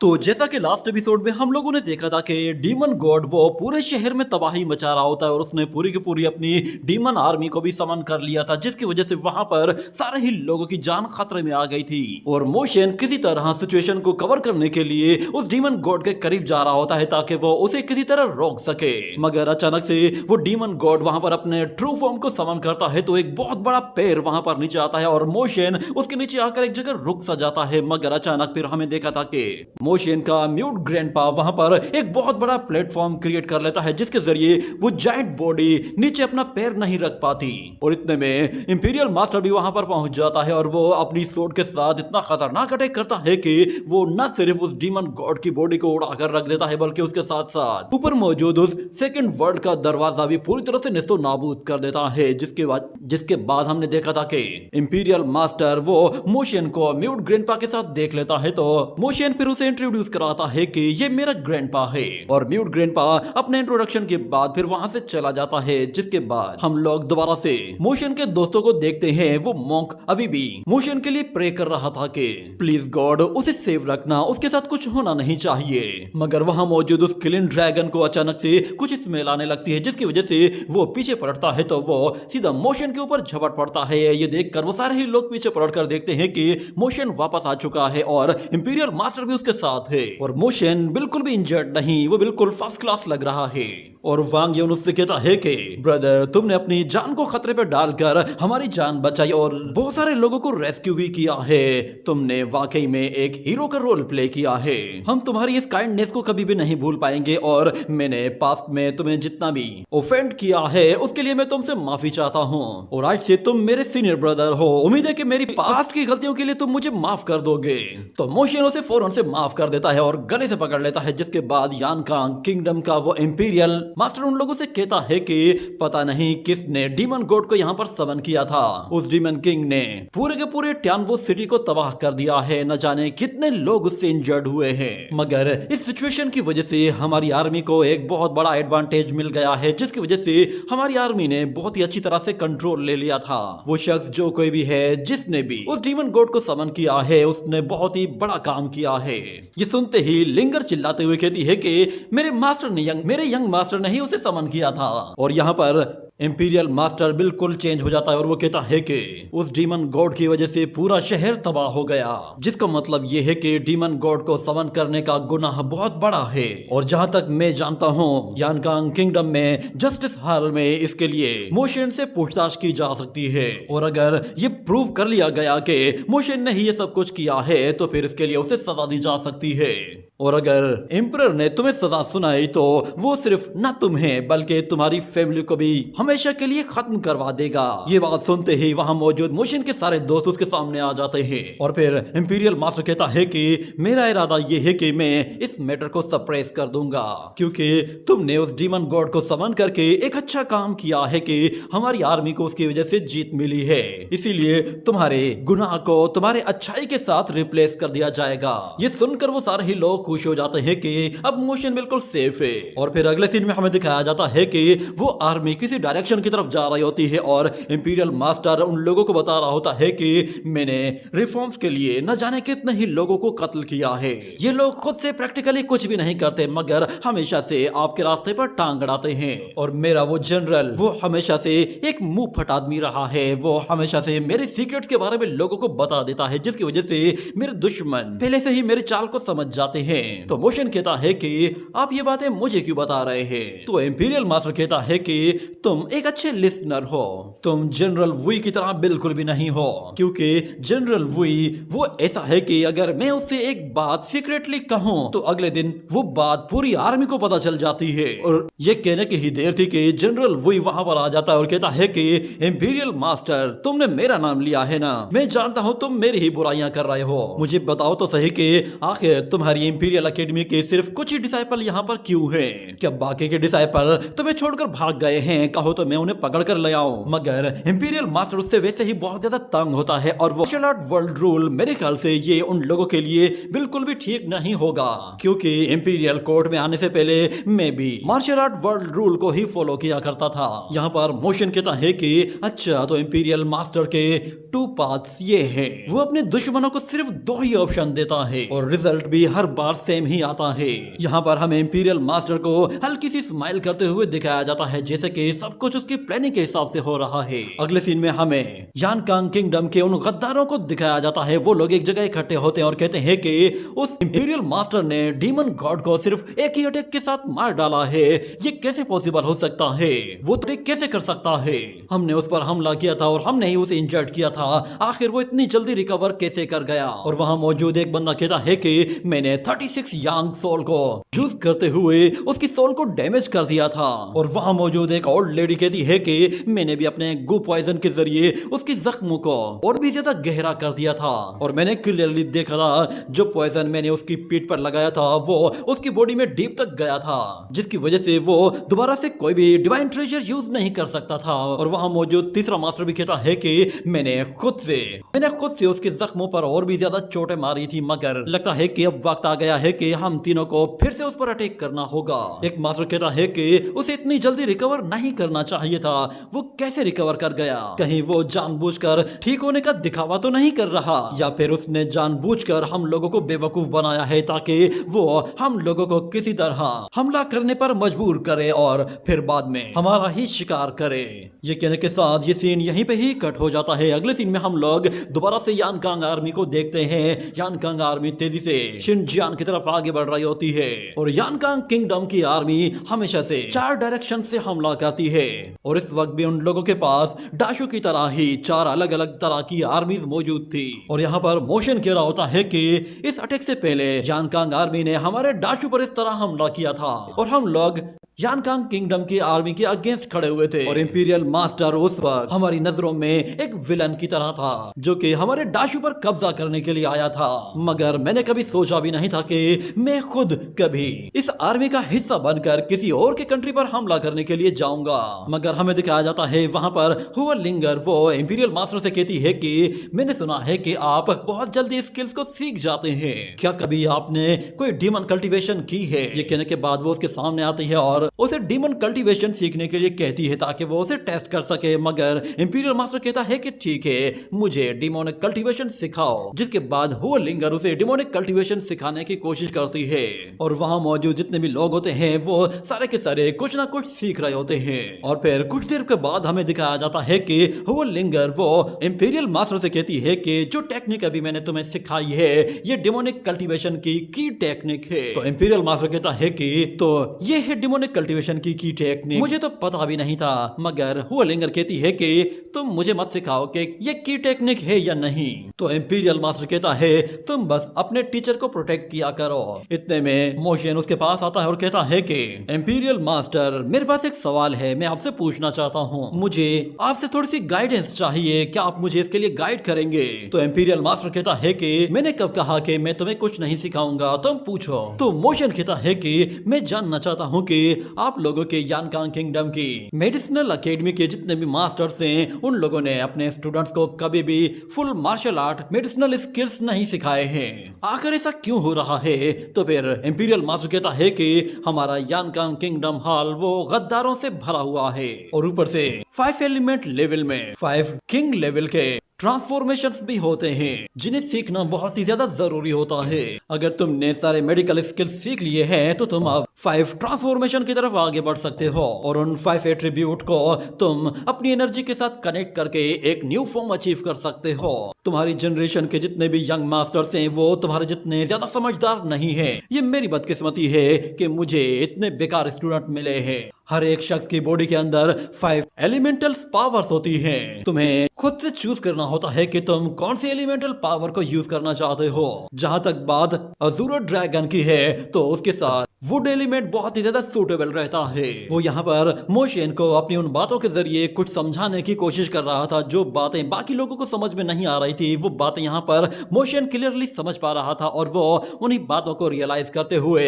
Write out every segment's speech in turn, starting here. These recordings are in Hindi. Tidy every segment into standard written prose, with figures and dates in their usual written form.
तो जैसा कि लास्ट एपिसोड में हम लोगों ने देखा था कि डीमन गॉड वो पूरे शहर में तबाही मचा रहा होता है और उसने पूरी की पूरी अपनी डीमन आर्मी को भी समन कर लिया था, जिसकी वजह से वहां पर सारे ही लोगों की जान खतरे में आ गई थी। और मोशन किसी तरह सिचुएशन को कवर करने के लिए उस डीमन गॉड के करीब जा रहा होता है ताकि वो उसे किसी तरह रोक सके। मगर अचानक से वो डीमन गॉड वहां पर अपने ट्रू फॉर्म को समन करता है तो एक बहुत बड़ा पैर वहां पर नीचे आता है और मोशन उसके नीचे आकर एक जगह रुक सा जाता है। मगर अचानक फिर हमें देखा था कि मोशन का म्यूट ग्रैंडपा वहां पर एक बहुत बड़ा प्लेटफॉर्म क्रिएट कर लेता है, जिसके जरिए वो जायंट बॉडी नीचे अपना पैर नहीं रख पाती। और इतने में इंपीरियल मास्टर भी वहां पर पहुंच जाता है और वो अपनी सोर्ड के साथ इतना खतरनाक अटैक करता है कि वो न सिर्फ उस डीमन गॉड की बॉडी को उड़ाकर रख देता है बल्कि उसके साथ साथ ऊपर मौजूद उस सेकंड वर्ल्ड का दरवाजा भी पूरी तरह से नेस्तो नाबूद कर देता है। जिसके बाद हमने देखा था कि इंपीरियल मास्टर वो मोशन को म्यूट ग्रैंडपा के साथ देख लेता है तो मोशन फिर उसे इंट्रोड्यूस कराता है कि ये मेरा ग्रैंडपा है। और म्यूट ग्रैंडपा अपने इंट्रोडक्शन के बाद फिर वहां से चला जाता है। जिसके बाद हम लोग दोबारा से मोशन के दोस्तों को देखते हैं। वो मॉन्क अभी भी मोशन के लिए प्रे कर रहा था कि प्लीज गॉड उसे सेव रखना, उसके साथ कुछ होना नहीं चाहिए। मगर वहां मौजूद उस किलिंग ड्रैगन को अचानक से कुछ स्मेल आने लगती है, जिसकी वजह से वो पीछे पलटता है तो वो सीधा मोशन के ऊपर झपट पड़ता है। ये देखकर वो सारे ही लोग पीछे पलटकर देखते हैं कि मोशन वापस आ चुका है और इंपीरियल मास्टर भी उसके साथ है। और मोशन बिल्कुल भी इंजर्ड नहीं, वो बिल्कुल फर्स्ट क्लास लग रहा है। और वांग यून उससे कहता है कि ब्रदर तुमने अपनी जान को खतरे पर डालकर हमारी जान बचाई और बहुत सारे लोगों को रेस्क्यू भी किया है। तुमने वाकई में एक हीरो का रोल प्ले किया है। हम तुम्हारी इस काइंडनेस को कभी भी नहीं भूल पाएंगे और मैंने पास्ट में तुम्हें जितना भी ऑफेंड किया है उसके लिए मैं तुमसे माफी चाहता हूँ। और आज से तुम मेरे सीनियर ब्रदर हो। उम्मीद है कि मेरी पास्ट की गलतियों के लिए तुम मुझे माफ कर दोगे। तो मोशन उसे फौरन से माफ कर देता है और गले से पकड़ लेता है। जिसके बाद यान कांग किंगडम का वो इंपीरियल मास्टर उन लोगों से कहता है कि पता नहीं किसने डीमन गॉड को यहाँ पर समन किया था। उस डीमन किंग ने पूरे के पूरे ट्यानबो सिटी को तबाह कर दिया है। न जाने कितने लोग उससे इंजर्ड हुए हैं। मगर इस सिचुएशन की वजह से हमारी आर्मी को एक बहुत बड़ा एडवांटेज मिल गया है, जिसकी वजह से हमारी आर्मी ने बहुत ही अच्छी तरह से कंट्रोल ले लिया था। वो शख्स जो कोई भी है जिसने भी उस डीमन गॉड को समन किया है उसने बहुत ही बड़ा काम किया है। ये सुनते ही लिंगर चिल्लाते हुए कहती है कि मेरे यंग मास्टर ने ही उसे समन किया था। और यहाँ पर इंपीरियल मास्टर बिल्कुल चेंज हो जाता है और वो कहता है कि उस डीमन गॉड की वजह से पूरा शहर तबाह हो गया, जिसका मतलब ये है कि डीमन गॉड को समन करने का गुनाह बहुत बड़ा है। और जहां तक मैं जानता हूँ यानकांग किंगडम में जस्टिस हॉल में इसके लिए मोशन से पूछताछ की जा सकती है। और अगर ये प्रूव कर लिया गया कि मोशन ने ही ये सब कुछ किया है तो फिर इसके लिए उसे सजा दी जा सकती है। और अगर एम्परर ने तुम्हें सजा सुनाई तो वो सिर्फ न तुम्हें बल्कि तुम्हारी फैमिली को भी हमेशा के लिए खत्म करवा देगा। ये बात सुनते ही वहां मौजूद मोशन के सारे दोस्त उसके सामने आ जाते हैं। और फिर इंपीरियल मास्टर कहता है कि मेरा इरादा ये है कि मैं इस मैटर को सप्रेस कर दूंगा, क्योंकि तुमने उस डीमन गॉड को समन करके एक अच्छा काम किया है कि हमारी आर्मी को उसकी वजह से जीत मिली है। इसीलिए तुम्हारे गुनाह को तुम्हारे अच्छाई के साथ रिप्लेस कर दिया जाएगा। ये सुनकर वो सारे ही लोग खुश हो जाते हैं कि अब मोशन बिल्कुल सेफ है। और फिर अगले सीन में हमें दिखाया जाता है कि वो आर्मी किसी डायरेक्शन की तरफ जा रही होती है और इंपीरियल मास्टर उन लोगों को बता रहा होता है कि मैंने रिफॉर्म्स के लिए न जाने कितने ही लोगों को कत्ल किया है। ये लोग खुद से प्रैक्टिकली कुछ भी नहीं करते मगर हमेशा से आपके रास्ते पर टांग अड़ाते हैं। और मेरा वो जनरल वो हमेशा से एक मुंह फट आदमी रहा है। वो हमेशा से मेरे सीक्रेट्स के बारे में लोगों को बता देता है, जिसकी वजह से मेरे दुश्मन पहले से ही मेरे चाल को समझ जाते हैं। तो मोशन कहता है कि आप ये बातें मुझे क्यों बता रहे हैं। तो इंपीरियल मास्टर कहता है कि तुम एक अच्छे लिसनर हो, तुम जनरल वुई की तरह बिल्कुल भी नहीं हो, क्योंकि जनरल वुई वो ऐसा है कि अगर मैं उससे एक बात सीक्रेटली कहूं तो अगले दिन वो बात पूरी आर्मी को पता चल जाती है। और ये कहने की ही देर थी कि जनरल वुई वहां पर आ जाता है और कहता है कि इंपीरियल मास्टर तुमने मेरा नाम लिया है ना, मैं जानता हूं तुम मेरी ही बुराइयां कर रहे हो। मुझे बताओ तो सही कि आखिर तुम्हारी इंपीरियल एकेडमी के सिर्फ कुछ ही डिसाइपल यहाँ पर क्यों हैं? क्या बाकी के डिसाइपल तुम्हें छोड़कर भाग गए हैं? कहो चाहो तो मैं उन्हें पकड़ कर ले आऊं। मगर इंपीरियल मास्टर उससे वैसे ही बहुत ज्यादा तंग होता है और वो मार्शल आर्ट वर्ल्ड रूल मेरे ख्याल से ये उन लोगों के लिए बिल्कुल भी ठीक नहीं होगा, क्योंकि इंपीरियल कोर्ट में आने से पहले मैं भी मार्शल आर्ट वर्ल्ड रूल को ही फॉलो किया करता था। यहाँ पर मोशन कहता है कि अच्छा तो इंपीरियल मास्टर के 2 पाथ्स ये हैं। वो अपने दुश्मनों को सिर्फ 2 ही ऑप्शन देता है और रिजल्ट भी हर बार सेम ही आता है। यहाँ पर हमें इंपीरियल मास्टर को हल्की सी स्माइल करते हुए दिखाया जाता है जैसे कि सब कुछ उसकी प्लानिंग के हिसाब से हो रहा है। अगले सीन में हमें यानकांग किंगडम के उन गद्दारों को दिखाया जाता है। वो लोग एक जगह इकट्ठे होते हैं और कहते हैं कि उस इंपीरियल मास्टर ने डीमन गॉड को सिर्फ एक ही अटैक के साथ मार डाला है। ये कैसे पॉसिबल हो सकता है? वो ट्रिक कैसे कर सकता है? हमने उस पर हमला किया था और हमने ही उसे इंजर्ड किया था। आखिर वो इतनी जल्दी रिकवर कैसे कर गया? और वहां मौजूद एक बंदा कहता है कि मैंने 36 यांग सोल को यूज करते हुए उसकी सोल को डैमेज कर दिया था। और वहां मौजूद एक ओल्ड लेडी कहती है कि मैंने भी अपने गो पॉइजन के जरिए उसकी जख्मों को और भी ज्यादा गहरा कर दिया था और मैंने क्लियरली देखा था जो पॉइजन मैंने उसकी पीठ पर लगाया था वो उसकी बॉडी में डीप तक गया था, जिसकी वजह से वो दोबारा से कोई भी डिवाइन ट्रेजर यूज नहीं कर सकता था। और वहां मौजूद तीसरा मास्टर भी कहता है कि मैंने खुद से उसके जख्मों पर और भी ज्यादा चोटें मारी थी, मगर लगता है कि अब वक्त आ गया है कि हम तीनों को फिर से उस पर अटैक करना होगा। एक मास्टर कहता है कि उसे इतनी जल्दी रिकवर नहीं करना चाहिए था। वो कैसे रिकवर कर गया? कहीं वो जानबूझकर ठीक होने का दिखावा तो नहीं कर रहा, या फिर उसने जानबूझकर हम लोगों को बेवकूफ बनाया है ताकि वो हम लोगों को किसी तरह हमला करने पर मजबूर करे और फिर बाद में हमारा ही शिकार करे। ये कहने के साथ ये सीन यहीं पे ही कट हो जाता है। अगले सीन में हम लोग दोबारा से यानकांग आर्मी को देखते हैं। यानकांग आर्मी तेजी से शिनजियांग की तरफ आगे बढ़ रही होती है और यानकांग किंगडम की आर्मी हमेशा से 4 डायरेक्शन से हमला करती है और इस वक्त भी उन लोगों के पास डाशु की तरह ही 4 अलग अलग तरह की आर्मीज मौजूद थी। और यहाँ पर मोशन कह रहा होता है कि इस अटैक से पहले यानकांग आर्मी ने हमारे डाशु पर इस तरह हमला किया था और हम लोग यानकांग किंगडम की आर्मी के अगेंस्ट खड़े हुए थे और इंपीरियल मास्टर उस वक्त हमारी नजरों में एक विलन की तरह था जो कि हमारे डाशु पर कब्जा करने के लिए आया था। मगर मैंने कभी सोचा भी नहीं था कि मैं खुद कभी इस आर्मी का हिस्सा बनकर किसी और के कंट्री पर हमला करने के लिए जाऊंगा। मगर हमें दिखाया जाता है वहां पर हुआलिंगर वो इंपीरियल मास्टर से कहती है कि मैंने सुना है कि आप बहुत जल्दी स्किल्स को सीख जाते हैं, क्या कभी आपने कोई डीमन कल्टीवेशन की है? ये कहने के बाद वो उसके सामने आती है और उसे डीमन कल्टीवेशन सीखने के लिए कहती है ताकि वो उसे टेस्ट कर सके। मगर इंपीरियल मास्टर कहता है कि ठीक है, मुझे डिमोनिक कल्टीवेशन सिखाओ। जिसके बाद हुआलिंगर उसे डिमोनिक कल्टीवेशन सिखाने की कोशिश करती है और वहां मौजूद जितने भी लोग होते हैं वो सारे के सारे कुछ ना कुछ सीख रहे होते हैं। और फिर कुछ देर के बाद हमें दिखाया जाता है कि हुआलिंगर वो इंपीरियल मास्टर से कहती है कि जो टेक्निक अभी मैंने तुम्हें सिखाई है ये डिमोनिक कल्टीवेशन की टेक्निक है। तो इंपीरियल मास्टर कहता है कि तो ये है डिमोनिक कल्टीवेशन की टेक्निक, मुझे तो पता भी नहीं था। मगर हुआलिंगर कहती है कि तुम मुझे मत सिखाओ कि ये की टेक्निक है या नहीं। तो इंपीरियल मास्टर कहता है तुम बस अपने टीचर को प्रोटेक्ट किया करो। इतने में मोशन उसके पास आता है और कहता है कि इंपीरियल मास्टर मेरे पास एक सवाल है, मैं आपसे पूछना चाहता हूँ, मुझे आपसे थोड़ी सी गाइडेंस चाहिए, क्या आप मुझे इसके लिए गाइड करेंगे? तो इंपीरियल मास्टर कहता है कि मैंने कब कहा कि मैं तुम्हें कुछ नहीं सिखाऊंगा, तुम पूछो। तो मोशन कहता है कि मैं जानना चाहता हूँ कि आप लोगों के यानकांग किंगडम की मेडिसिनल एकेडमी के जितने भी मास्टर्स हैं उन लोगों ने अपने स्टूडेंट्स को कभी भी full martial art medicinal skills नहीं सिखाए हैं, आखिर ऐसा क्यों हो रहा है? तो फिर इंपीरियल मास्टर कहता है कि हमारा यानकांग किंगडम हॉल वो गद्दारों से भरा हुआ है और ऊपर से 5 एलिमेंट लेवल में 5 किंग लेवल के ट्रांसफॉर्मेशंस भी होते हैं जिन्हें सीखना बहुत ही ज्यादा जरूरी होता है। अगर तुमने सारे मेडिकल स्किल्स सीख लिए हैं तो तुम अब 5 ट्रांसफॉर्मेशन की तरफ आगे बढ़ सकते हो और उन 5 एट्रीब्यूट को तुम अपनी एनर्जी के साथ कनेक्ट करके एक न्यू फॉर्म अचीव कर सकते हो। तुम्हारी जनरेशन के जितने भी यंग मास्टर्स हैं वो तुम्हारे जितने ज्यादा समझदार नहीं है। ये मेरी बदकिस्मती है कि मुझे इतने बेकार स्टूडेंट मिले हैं। हर एक शख्स की बॉडी के अंदर 5 एलिमेंटल पावर्स होती हैं। तुम्हें खुद से चूज करना होता है कि तुम कौन सी एलिमेंटल पावर को यूज करना चाहते हो। जहां तक बात अज़ूरो ड्रैगन की है तो उसके साथ वुड एलिमेंट बहुत ही ज्यादा सूटेबल रहता है। वो यहाँ पर मोशन को अपनी उन बातों के जरिए कुछ समझाने की कोशिश कर रहा था, जो बातें बाकी लोगों को समझ में नहीं आ रही थी वो बातें यहाँ पर मोशन क्लियरली समझ पा रहा था, और वो उन्हीं बातों को रियलाइज करते हुए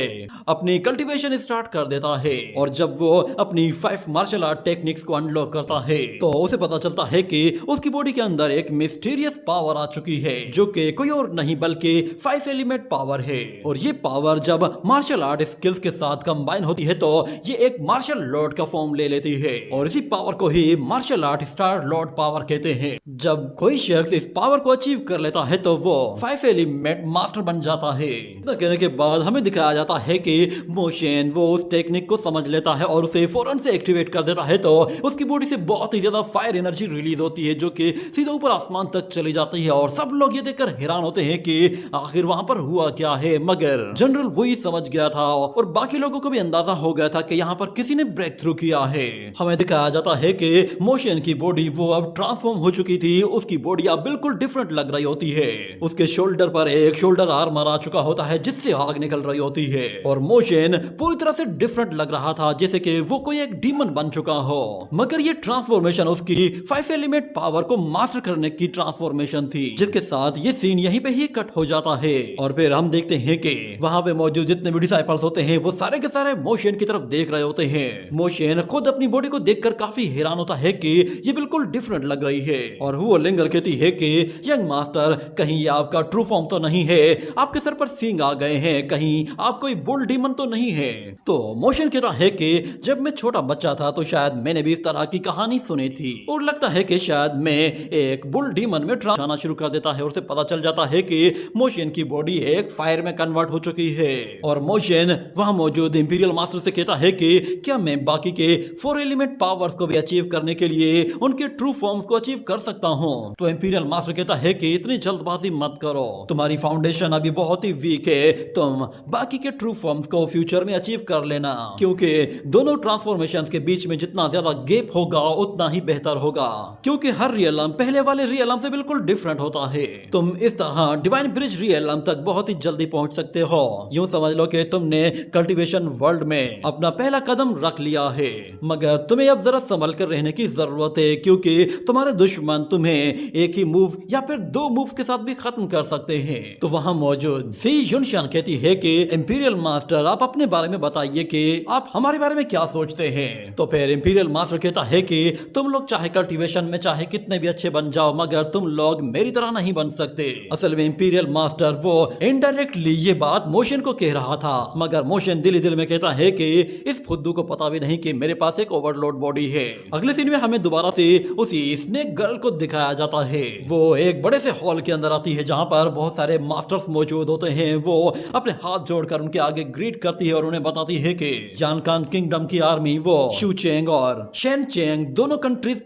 अपनी कल्टीवेशन स्टार्ट कर देता है। और जब वो अपनी 5 मार्शल आर्ट टेक्निक्स को अनलॉक करता है तो उसे पता चलता है कि उसकी बॉडी के अंदर एक मिस्टीरियस पावर आ चुकी है, जो कि कोई और नहीं बल्कि 5 एलिमेंट पावर है। और ये पावर जब मार्शल आर्ट स्किल्स के साथ कंबाइन होती है तो ये एक मार्शल लॉर्ड का फॉर्म ले लेती है, और इसी पावर को ही martial art star lord power कहते हैं। जब कोई शख्स इस पावर को अचीव कर लेता है तो वो 5 एलिमेंट मास्टर बन जाता है। कहने के बाद हमें दिखाया जाता है कि मोशन वो उस टेक्निक को समझ लेता है और उसे फौरन से एक्टिवेट कर देता है, तो उसकी बॉडी से बहुत ही ज्यादा फायर एनर्जी रिलीज होती है, जो कि सीधा ऊपर आसमान तक चली जाती है। और सब लोग ये देखकर हैरान होते हैं कि आखिर वहां पर हुआ क्या है, मगर जनरल वही समझ गया था और बाकी लोगों को भी अंदाजा हो गया था कि यहाँ पर किसी ने ब्रेक थ्रू किया है। हमें दिखाया जाता है कि मोशन की बॉडी वो अब ट्रांसफॉर्म हो चुकी थी, उसकी बॉडी अब बिल्कुल डिफरेंट लग रही होती है। उसके शोल्डर पर एक शोल्डर आर्मर आ चुका होता है जिससे आग निकल रही होती है, और मोशन पूरी तरह से डिफरेंट लग रहा था, जैसे कि वो कोई एक डीमन बन चुका हो। मगर ये ट्रांसफॉर्मेशन उसकी 5 एलिमेंट पावर को मास्टर करने की ट्रांसफॉर्मेशन थी, जिसके साथ ये सीन यहीं पे ही कट हो जाता है। और फिर हम देखते हैं कि वहां पे मौजूद जितने भी डिसाइपल्स होते हैं वो सारे के सारे मोशन की तरफ देख रहे होते हैं। मोशन खुद अपनी बॉडी को देखकर काफी हैरान होता है कि ये बिल्कुल डिफरेंट लग रही है, और वो लिंगर कहती है कि यंग मास्टर, कहीं ये आपका ट्रू फॉर्म तो नहीं है, आपके सर पर सींग आ गए हैं, कहीं आप कोई बुल डीमन तो नहीं है। तो मोशन कहता है कि जब मैं छोटा बच्चा था तो शायद मैंने भी इस तरह की कहानी सुनी थी, और लगता है कि शायद मैं एक बुल डीमन में ट्रांस आना शुरू कर देता है, और उसे पता चल जाता है कि मोशन की बॉडी एक फायर में कन्वर्ट हो चुकी है। और मोशन वहां मौजूद इंपीरियल मास्टर से कहता है कि क्या मैं बाकी के 4 एलिमेंट पावर्स को भी अचीव करने के लिए उनके ट्रू फॉर्म्स को अचीव कर सकता हूं। तो इंपीरियल मास्टर कहता है कि इतनी जल्दबाजी मत करो, तुम्हारी फाउंडेशन अभी बहुत ही वीक है, तुम बाकी के ट्रू फॉर्म्स को फ्यूचर में अचीव कर लेना, क्योंकि दोनों ट्रांसफॉर्मेशंस के बीच में जितना ज्यादा गैप होगा उतना ही बेहतर होगा, क्योंकि हर रियलम पहले वाले रियलम से बिल्कुल डिफरेंट होता है। तुम इस तरह डिवाइन ब्रिज रियलम तक बहुत ही जल्दी पहुंच सकते हो। यूं समझ लो कि तुमने कल्टीवेशन वर्ल्ड में अपना पहला कदम रख लिया है, मगर तुम्हें अब जरा संभल कर रहने की जरूरत है, क्योंकि तुम्हारे दुश्मन तुम्हें एक ही मूव या फिर 2 मूव के साथ भी खत्म कर सकते हैं। तो वहां मौजूद सी युनशान कहती है कि इंपीरियल मास्टर, आप अपने बारे में बताइए कि आप हमारे बारे में क्या सोचते हैं। तो फिर इंपीरियल मास्टर कहता है कि तुम लोग चाहे कल्टीवेशन में चाहे कितने भी अच्छे बन जाओ, मगर तुम लोग मेरी तरह नहीं बन सकते। असल में इंपीरियल मास्टर वो इनडायरेक्टली ये बात मोशन को कह रहा था, मगर मोशन दिल ही दिल में कहता है कि इस फुद्दू को पता भी नहीं कि मेरे पास एक ओवरलोड बॉडी है। अगले सीन में हमें दोबारा से उसी स्नेक गर्ल को दिखाया जाता है। वो एक बड़े से हॉल के अंदर आती है जहां पर बहुत सारे मास्टर्स मौजूद होते हैं। वो अपने हाथ जोड़कर उनके आगे ग्रीट करती है और उन्हें बताती है कि यानकान किंगडम की आर्मी वो शू चेंग और शेन चेंग दोनों कंट्रीज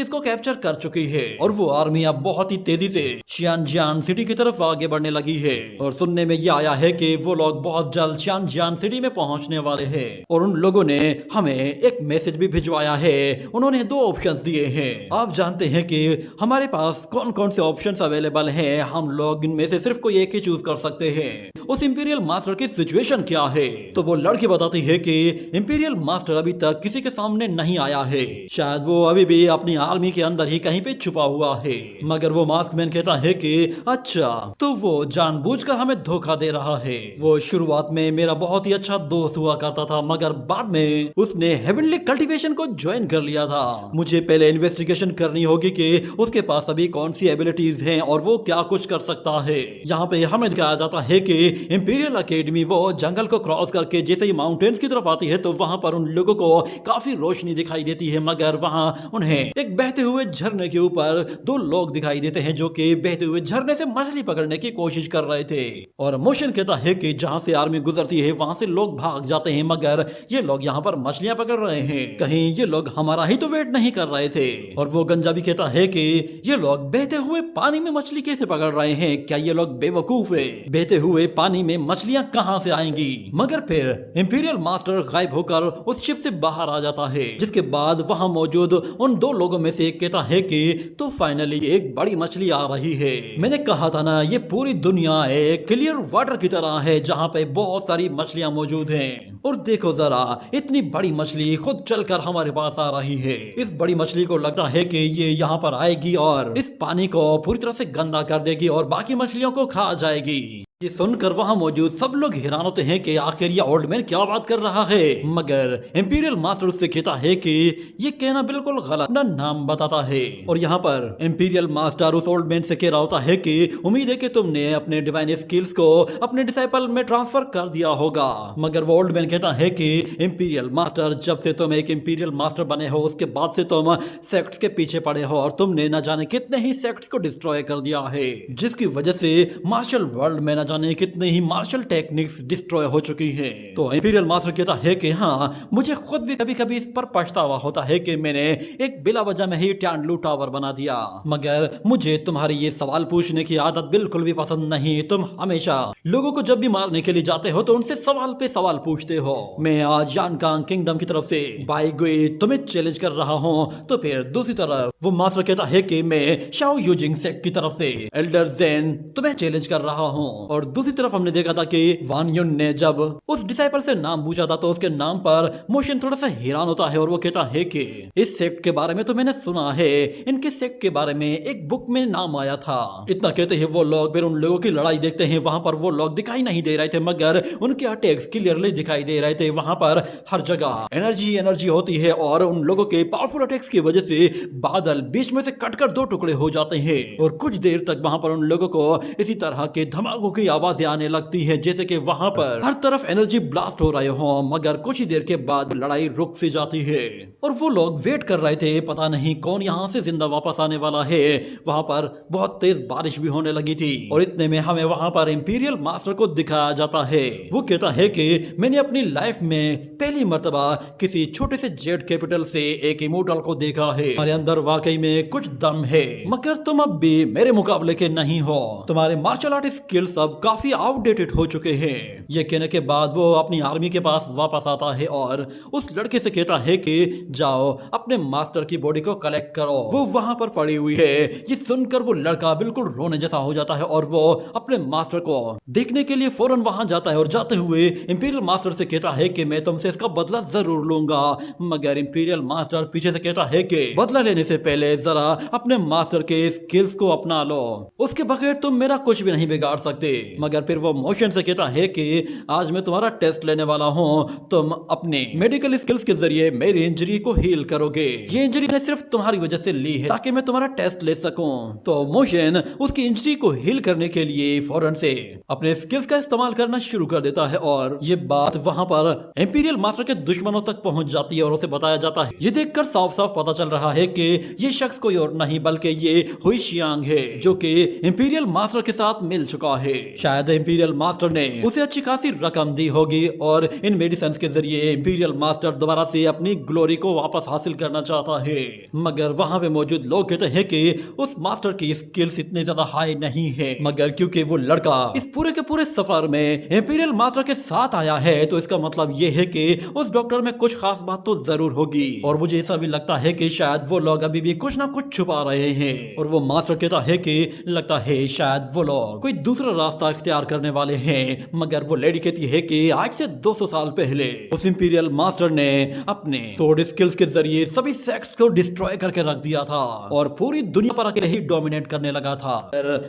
को कैप्चर कर चुकी है, और वो आर्मी अब बहुत ही तेजी से शियानजियान सिटी की तरफ आगे बढ़ने लगी है। और सुनने में यह आया है कि वो लोग बहुत जल्द शियानजियान सिटी में पहुंचने वाले हैं, और उन लोगों ने हमें एक मैसेज भी भिजवाया है। उन्होंने 2 ऑप्शंस दिए हैं। आप जानते हैं कि हमारे पास कौन कौन से ऑप्शंस अवेलेबल हैं, हम लोग इनमें से सिर्फ कोई एक ही चूज कर सकते हैं। उस इंपीरियल मास्टर की सिचुएशन क्या है? तो वो लड़की बताती है कि इंपीरियल मास्टर अभी तक किसी के सामने नहीं आया है, शायद वो अभी भी अपनी आर्मी के अंदर ही कहीं पे छुपा हुआ है। मगर वो मास्कमैन कहता है कि अच्छा, तो वो जानबूझकर हमें धोखा दे रहा है। वो शुरुआत में मेरा बहुत ही अच्छा दोस्त हुआ करता था, मगर बाद में उसने हेवनली कल्टीवेशन को ज्वाइन कर लिया था। मुझे पहले इन्वेस्टिगेशन करनी होगी कि उसके पास अभी कौन सी एबिलिटीज हैं और वो क्या कुछ कर सकता है। यहाँ पे हमें दिखाया जाता है कि इंपीरियल एकेडमी वो जंगल को क्रॉस करके जैसे ही माउंटेन्स की तरफ आती है तो वहां पर उन लोगों को काफी रोशनी दिखाई देती है, मगर वहां उन्हें एक बहते हुए झरने के ऊपर 2 लोग दिखाई देते हैं जो कि बहते हुए झरने से मछली पकड़ने की कोशिश कर रहे थे। और मोशन कहता है कि जहां से आर्मी गुजरती है वहां से लोग भाग जाते हैं, मगर ये लोग यहाँ पर मछलियां पकड़ रहे हैं, कहीं ये लोग हमारा ही तो वेट नहीं कर रहे थे। और वो गंजा भी कहता है कि ये लोग बहते हुए पानी में मछली कैसे पकड़ रहे हैं, क्या ये लोग बेवकूफ है? बहते हुए पानी में मछलियां कहां से आएंगी? मगर फिर इंपीरियल मास्टर गायब होकर उस शिप से बाहर आ जाता है, जिसके बाद वहां मौजूद उन 2 लोगों में से एक कहता है कि तो फाइनली एक बड़ी मछली आ रही है। मैंने कहा था ना, ये पूरी दुनिया एक क्लियर वाटर की तरह है जहां पे बहुत सारी मछलियां मौजूद हैं। और देखो जरा, इतनी बड़ी मछली खुद चलकर हमारे पास आ रही है। इस बड़ी मछली को लगता है कि ये यहाँ पर आएगी और इस पानी को पूरी तरह से गंदा कर देगी और बाकी मछलियों को खा जाएगी। ये सुनकर वहां मौजूद सब लोग हैरान होते हैं कि आखिर ये ओल्ड मैन क्या बात कर रहा है। मगर इंपीरियल मास्टर उससे कहता है कि ये कहना बिल्कुल गलत, अपना नाम बताता है। और यहाँ पर इंपीरियल मास्टर उस ओल्ड मैन से कह रहा होता है कि उम्मीद है कि तुमने अपने डिवाइन स्किल्स को अपने डिसाइपल में ट्रांसफर कर दिया होगा। मगर वो ओल्ड मैन कहता है कि इंपीरियल मास्टर, जब से तुम एक इंपीरियल मास्टर बने हो उसके बाद से तुम सेक्ट्स के पीछे पड़े हो और तुमने न जाने कितने ही सेक्ट्स को डिस्ट्रॉय कर दिया है, जिसकी वजह से मार्शल वर्ल्ड में न जाने कितने ही मार्शल टेक्निक्स डिस्ट्रॉय हो चुकी हैं। तो इंपीरियल मास्टर कहता है कि हाँ, मुझे खुद भी कभी कभी इस पर पछतावा होता है कि मैंने एक बिला वजह में ही ट्यांडलू टावर बना दिया। मगर मुझे तुम्हारी ये सवाल पूछने की आदत बिल्कुल भी पसंद नहीं। तुम हमेशा लोगों को जब भी मारने के लिए जाते हो तो उनसे सवाल पे सवाल पूछते हो। मैं आज यानकांग किंगडम की तरफ से बाई गुई तुम्हें चैलेंज कर रहा हूँ। तो फिर दूसरी तरफ वो मास्टर कहता है कि मैं शाओ यूजिंग सेक्ट की तरफ से एल्डर ज़ेन तुम्हें चैलेंज कर रहा हूँ। और दूसरी तरफ हमने देखा था कि वान युन ने जब उस डिसाइपल से नाम पूछा था तो उसके नाम पर मोशन थोड़ा सा हैरान होता है और वो कहता है कि इस सेक्ट के बारे में तो मैंने सुना है, इनके सेक्ट के बारे में एक बुक में नाम आया था। इतना कहते हैं वो लोग फिर उन लोगों की लड़ाई देखते हैं। वहां पर वो लोग दिखाई नहीं दे रहे थे मगर उनके अटैक्स क्लियरली दिखाई दे रहे थे। वहां पर हर जगह एनर्जी एनर्जी होती है और उन लोगों के पावरफुल अटैक्स की वजह से बादल बीच में से कटकर दो टुकड़े हो जाते हैं और कुछ देर तक वहां पर उन लोगों को इसी तरह के धमाकों की आवाजें आने लगती है जैसे कि वहां पर हर तरफ एनर्जी ब्लास्ट हो रहे हो। मगर कुछ ही देर के बाद लड़ाई रुक सी जाती है और वो लोग वेट कर रहे थे, पता नहीं कौन यहाँ से जिंदा वापस आने वाला है। वहां पर बहुत तेज बारिश भी होने लगी थी और इतने में हमें वहां पर इंपीरियल मास्टर को दिखाया जाता है। वो कहता है कि मैंने अपनी लाइफ में पहली मर्तबा किसी छोटे से जेट कैपिटल से एक इमोर्टल को देखा है। हमारे अंदर वाकई में कुछ दम है मगर तुम अब भी मेरे मुकाबले के नहीं हो। तुम्हारे मार्शल आर्ट स्किल्स अब काफी आउटडेटेड हो चुके हैं। ये कहने के बाद वो अपनी आर्मी के पास वापस आता है और उस लड़के से कहता है कि जाओ अपने मास्टर की बॉडी को कलेक्ट करो, वो वहां पर पड़ी हुई है। ये सुनकर वो लड़का बिल्कुल रोने जैसा हो जाता है और वो अपने मास्टर को देखने के लिए फौरन वहां जाता है और जाते हुए इंपीरियल मास्टर से कहता है कि मैं तुमसे इसका बदला जरूर लूंगा। मगर इंपीरियल मास्टर पीछे से कहता है कि बदला लेने से पहले जरा अपने मास्टर के स्किल्स को अपना लो, उसके बगैर तुम मेरा कुछ भी नहीं बिगाड़ सकते। मगर फिर वो मोशन से कहता है कि आज मैं तुम्हारा टेस्ट लेने वाला हूँ, तुम अपने मेडिकल स्किल्स के जरिए मेरी इंजरी को हील करोगे। ये इंजरी मैंने सिर्फ तुम्हारी वजह से ली है ताकि मैं तुम्हारा टेस्ट ले सकूं। तो मोशन उसकी इंजरी को हील करने के लिए फौरन से अपने स्किल्स का इस्तेमाल करना शुरू कर देता है और ये बात वहां पर इंपीरियल मास्टर के दुश्मनों तक पहुंच जाती है और उसे बताया जाता है। ये देखकर साफ साफ पता चल रहा है कि ये शख्स कोई और नहीं बल्कि ये हुई शियांग है जो कि इंपीरियल मास्टर के साथ मिल चुका है। शायद इंपीरियल मास्टर ने उसे अच्छी खासी रकम दी होगी और इन मेडिसिन के जरिए इंपीरियल मास्टर दोबारा से अपनी ग्लोरी को वापस हासिल करना चाहता है। मगर वहां पे मौजूद लोग कहते हैं कि उस मास्टर की स्किल्स इतनी ज्यादा हाई नहीं है। मगर क्योंकि वो लड़का इस पूरे के पूरे सफर में इंपीरियल मास्टर के साथ आया है तो इसका मतलब ये है कि उस डॉक्टर में कुछ खास बात तो जरूर होगी। और मुझे ऐसा भी लगता है कि शायद वो लोग अभी भी कुछ ना कुछ छुपा रहे हैं। और वो मास्टर कहता है कि लगता है शायद वो लोग कोई दूसरा रास्ता इख्तियार करने वाले हैं। मगर वो लेडी कहती है कि आज से 200 साल पहले उस इंपीरियल मास्टर ने अपने सोर्ड स्किल्स के जरिए सभी सेक्ट्स को डिस्ट्रॉय करके रख दिया था और पूरी दुनिया पर अकेले ही डोमिनेट करने लगा था।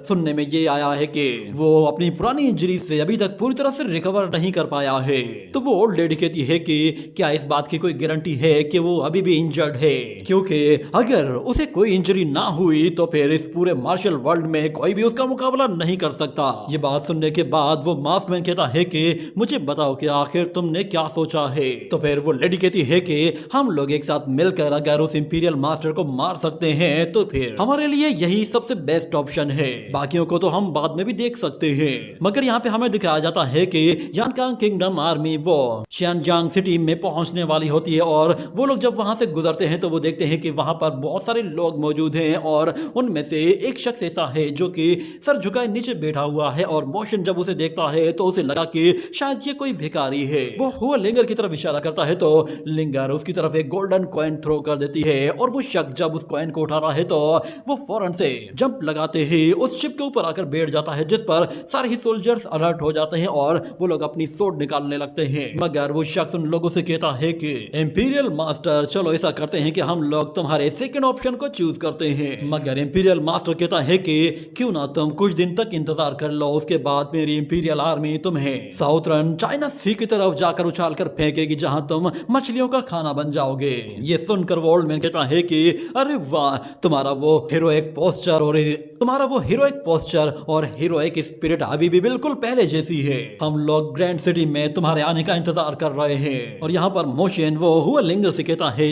सुनने में ये आया है कि वो अपनी पुरानी इंजरी से अभी तक पूरी तरह से रिकवर नहीं कर पाया है। तो वो ओल्ड लेडी कहती है कि क्या इस बात की कोई गारंटी है कि वो अभी भी इंजर्ड है, क्योंकि अगर उसे कोई इंजरी ना हुई तो फिर इस पूरे मार्शल वर्ल्ड में कोई भी उसका मुकाबला नहीं कर सकता। ये बात सुनने के बाद वो मास्कमैन कहता है कि मुझे बताओ कि आखिर तुमने क्या सोचा है। तो फिर वो लेडी कहती है कि हम लोग एक साथ मिलकर अगर उस इंपीरियल मास्टर को मार सकते हैं तो फिर हमारे लिए यही सबसे बेस्ट ऑप्शन है, बाकियों को तो हम बाद में भी देख सकते हैं। मगर यहाँ पे हमें दिखाया जाता है कि यानकांग किंगडम आर्मी वो शियानजांग सिटी में पहुंचने वाली होती है और वो लोग जब वहां से गुजरते हैं तो वो देखते हैं कि वहां पर बहुत सारे लोग मौजूद हैं और उनमें से एक शख्स ऐसा है जो कि सर झुकाए नीचे बैठा हुआ है और मोशन जब उसे देखता है तो उसे लगा कि शायद ये कोई भिखारी है। वो हुआ लिंगर की तरफ इशारा करता है तो लिंगर उसकी तरफ एक गोल्डन कॉइन थ्रो कर देती है और वो शख्स जब उस कॉइन को उठा रहा है तो वो फौरन से जंप लगाते ही उस शिप के ऊपर आकर बैठ जाता है, जिस पर सारे ही सोल्जर्स अलर्ट हो जाते हैं और वो लोग अपनी सोड निकालने लगते हैं। मगर वो शख्स उन लोगों से कहता है कि इंपीरियल मास्टर चलो ऐसा करते हैं कि हम लोग तुम्हारे सेकंड ऑप्शन को चूज करते हैं। मगर इंपीरियल मास्टर कहता है कि क्यों ना तुम कुछ दिन तक इंतजार कर लो, उसके बाद मेरी इंपीरियल आर्मी तुम्हें साउथर्न चाइना सी की तरफ जाकर उछाल कर फेंकेगी जहां तुम मछलियों का खाना बन जाओगे। ये सुनकर वो ओल्ड मैन कहता है कि अरे वाह, तुम्हारा वो हीरोइक पोस्चर और हीरोइक स्पिरिट अभी भी बिल्कुल पहले जैसी है। हम लोग ग्रैंड सिटी में तुम्हारे आने का इंतजार कर रहे हैं। और यहाँ पर मोशन वो हुआ लिंगर से कहता है